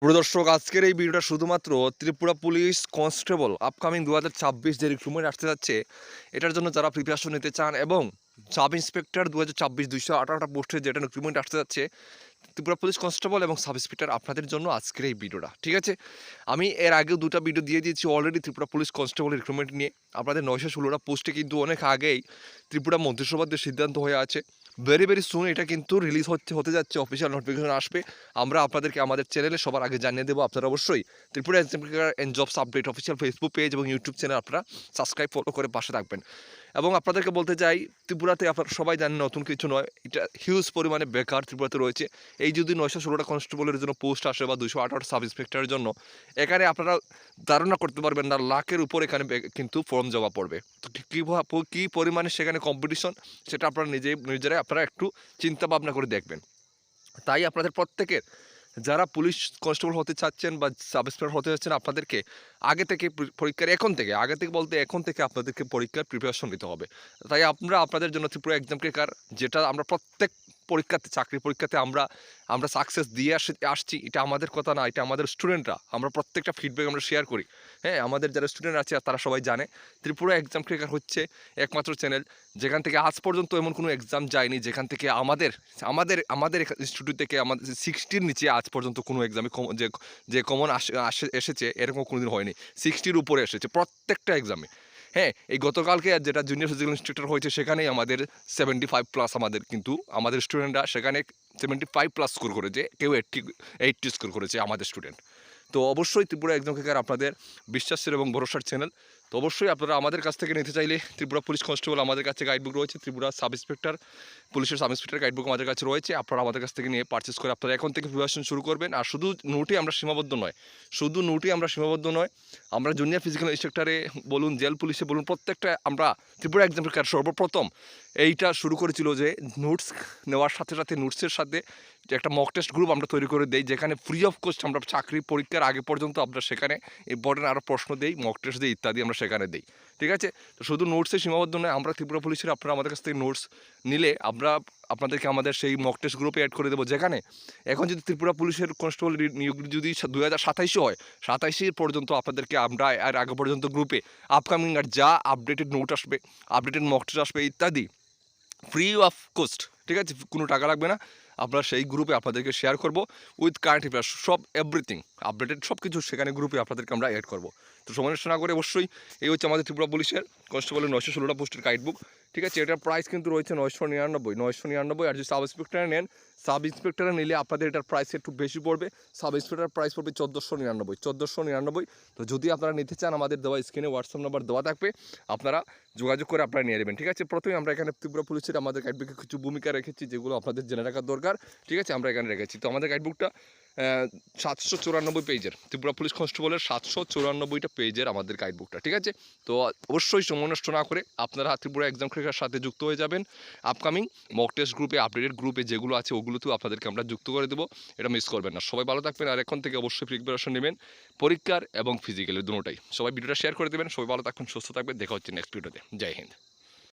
প্রিয় দর্শক, আজকের এই ভিডিওটা শুধুমাত্র ত্রিপুরা পুলিশ কনস্টেবল আপকামিং 2026 যে রিক্রুটমেন্ট আসতে যাচ্ছে, এটার জন্য যারা প্রিপারেশন নিতে চান এবং সাব ইন্সপেক্টর 2026 218টা পোস্টের যেটা রিক্রুটমেন্ট আসতে যাচ্ছে ত্রিপুরা পুলিশ কনস্টেবল এবং সাব ইন্সপেক্টর, আপনাদের জন্য আজকের এই ভিডিওটা। ঠিক আছে, আমি এর আগেও দুটো ভিডিও দিয়ে দিয়েছি already Tripura police constable recruitment নিয়ে। আপনাদের 916টা পোস্টে কিন্তু অনেক আগেই ত্রিপুরা মন্ত্রিসভার যে সিদ্ধান্ত হয়ে আছে, ভেরি সুন এটা কিন্তু রিলিজ হতে যাচ্ছে, অফিসিয়াল নোটিফিকেশন আসবে। আমরা আপনাদেরকে আমাদের চ্যানেলে সবার আগে জানিয়ে দেবো। আপনারা অবশ্যই Tripura examiner and jobs update official Facebook page এবং ইউটিউব চ্যানেল আপনারা সাবস্ক্রাইব ফলো করে পাশে থাকবেন। এবং আপনাদেরকে বলতে চাই, ত্রিপুরাতে আপনারা সবাই জানেন নতুন কিছু নয়, এটা হিউজ পরিমাণে বেকার ত্রিপুরাতে রয়েছে। এই যদি 916টা কনস্টেবলের জন্য পোস্ট আসে বা 218 সাব ইন্সপেক্টরের জন্য, এখানে আপনারা ধারণা করতে পারবেন না লাখের উপর এখানে কিন্তু ফর্ম জমা পড়বে। তো কী পরিমাণে সেখানে কম্পিটিশন, সেটা আপনারা নিজেরাই আপনারা একটু চিন্তা ভাবনা করে দেখবেন। তাই আপনাদের প্রত্যেকের যারা পুলিশ কনস্টেবল হতে চাচ্ছেন বা সাব ইন্সপেক্টর হতে চাচ্ছেন, আপনাদেরকে আগে থেকে পরীক্ষার আগে থেকে বলতে এখন থেকে আপনাদেরকে পরীক্ষার প্রিপারেশন নিতে হবে। তাই আমরা আপনাদের জন্য ত্রিপুরা এক্সাম ক্রেকার, যেটা আমরা প্রত্যেক পরীক্ষাতে, চাকরি পরীক্ষাতে আমরা সাকসেস দিয়ে আসছি। এটা আমাদের কথা না, এটা আমাদের স্টুডেন্টরা, আমরা প্রত্যেকটা ফিডব্যাক আমরা শেয়ার করি। হ্যাঁ, আমাদের যারা স্টুডেন্ট আছে তারা সবাই জানে ত্রিপুরা এক্সাম ক্রেকার হচ্ছে একমাত্র চ্যানেল যেখান থেকে আজ পর্যন্ত এমন কোনো এক্সাম যায়নি যেখান থেকে আমাদের আমাদের আমাদের ইনস্টিটিউট থেকে আমাদের 60-র নিচে আজ পর্যন্ত কোনো এক্সামে যে কমন এসেছে এরকম কোনোদিন হয়নি। 60-র উপরে এসেছে প্রত্যেকটা এক্সামে। হ্যাঁ, এই গতকালকে যেটা জুনিয়র ফিজিক্যাল ইনস্ট্রাক্টর হয়েছে সেখানেই আমাদের 75+ আমাদের স্টুডেন্টরা সেখানে 75+ স্কোর করেছে, কেউ 80 স্কোর করেছে আমাদের স্টুডেন্ট। তো অবশ্যই ত্রিপুরা এক্সাম ক্রেকার আপনাদের বিশ্বাসের এবং ভরসার চ্যানেল। তো অবশ্যই আপনারা আমাদের কাছ থেকে নিতে চাইলে ত্রিপুরা পুলিশ কনস্টেবল আমাদের কাছে গাইডবুক রয়েছে, ত্রিপুরা সাব ইন্সপেক্টর পুলিশের সাব ইন্সপেক্টর গাইডবুক আমাদের কাছে রয়েছে। আপনারা আমাদের কাছ থেকে নিয়ে পারচেস করে আপনারা এখন থেকে প্রিপারেশন শুরু করবেন। আর শুধু নোটে আমরা সীমাবদ্ধ নয়, আমরা জুনিয়র ফিজিক্যাল ইনস্ট্রাক্টরে বলুন, জেল পুলিশে বলুন, প্রত্যেকটা আমরা ত্রিপুরা এক্সাম ক্রেকার সর্বপ্রথম এইটা শুরু করেছিল যে নোটস নেওয়ার সাথে সাথে নোটসের সাথে যে একটা মক টেস্ট গ্রুপ আমরা তৈরি করে দেই, যেখানে ফ্রি অফ কস্ট আমরা চাকরি পরীক্ষার আগে পর্যন্ত আমরা সেখানে ইম্পর্টেন্ট আরও প্রশ্ন দিই, মক টেস্ট দিই ইত্যাদি আমরা সেখানে দিই। ঠিক আছে, তো শুধু নোটসে সীমাবদ্ধ নয়, আমরা ত্রিপুরা পুলিশের আপনারা আমাদের কাছ থেকে নোটস নিলে আমরা আপনাদেরকে আমাদের সেই মক টেস্ট গ্রুপে অ্যাড করে দেবো, যেখানে এখন যদি ত্রিপুরা পুলিশের কনস্টেবল নিয়োগ যদি 2027 হয়, 27 পর্যন্ত আপনাদেরকে আমরা আর আগে পর্যন্ত গ্রুপে আপকামিং আর যা আপডেটেড নোট আসবে, আপডেটেড মক টেস্ট আসবে ইত্যাদি ফ্রি অফ কস্ট, ঠিক আছে, কোনো টাকা লাগবে না। আমরা সেই গ্রুপে আপনাদেরকে শেয়ার করব উইথ কারেন্ট অ্যাফেয়ার্স, সব এভরিথিং আপডেটেড সব কিছু সেখানে গ্রুপে আপনাদেরকে আমরা অ্যাড করব। তো সময় নষ্ট না করে অবশ্যই এই হচ্ছে আমাদের ত্রিপুরা পুলিশের কনস্টেবলের 916টা পোস্টের গাইডবুক। ঠিক আছে, এটার প্রাইস কিন্তু রয়েছে 999। আর যদি সাব ইন্সপেক্টরে নেন, সাব ইন্সপেক্টরে নিলে আপনাদের এটার প্রাইস একটু বেশি পড়বে। সাব ইন্সপেক্টরের প্রাইস পড়বে 1499। তো যদি আপনারা নিতে চান, আমাদের দেওয়া স্ক্রিনে হোয়াটসঅ্যাপ নাম্বার দেওয়া থাকবে, আপনারা যোগাযোগ করে আপনারা নিয়ে নেবেন। ঠিক আছে, প্রথমে আমরা এখানে ত্রিপুরা পুলিশের আমাদের গাইডবুকে কিছু ভূমিকা রেখেছি যেগুলো আপনাদের জেনে রাখার দরকার। ঠিক আছে, আমরা এখানে রেখেছি। তো আমাদের গাইডবুকটা 794 পেজের, ত্রিপুরা পুলিশ কনস্টেবলের 794টা পেজের আমাদের গাইডবুকটা। ঠিক আছে, তো অবশ্যই সময় নষ্ট না করে আপনারা ত্রিপুরা এক্সাম ক্রেকার সাথে যুক্ত হয়ে যাবেন। আপকামিং মক টেস্ট গ্রুপে, আপডেটেড গ্রুপে যেগুলো আছে ওগুলোতেও আপনাদেরকে আমরা যুক্ত করে দেবো, এটা মিস করবেন না। সবাই ভালো থাকবেন, আর এখন থেকে অবশ্যই প্রিপারেশন নেবেন পরীক্ষার এবং ফিজিক্যালের দুটোটাই। সবাই ভিডিওটা শেয়ার করে দেবেন। সবাই ভালো থাকবেন, সুস্থ থাকবেন, দেখা হচ্ছে নেক্সট ভিডিওতে। জয় হিন্দ।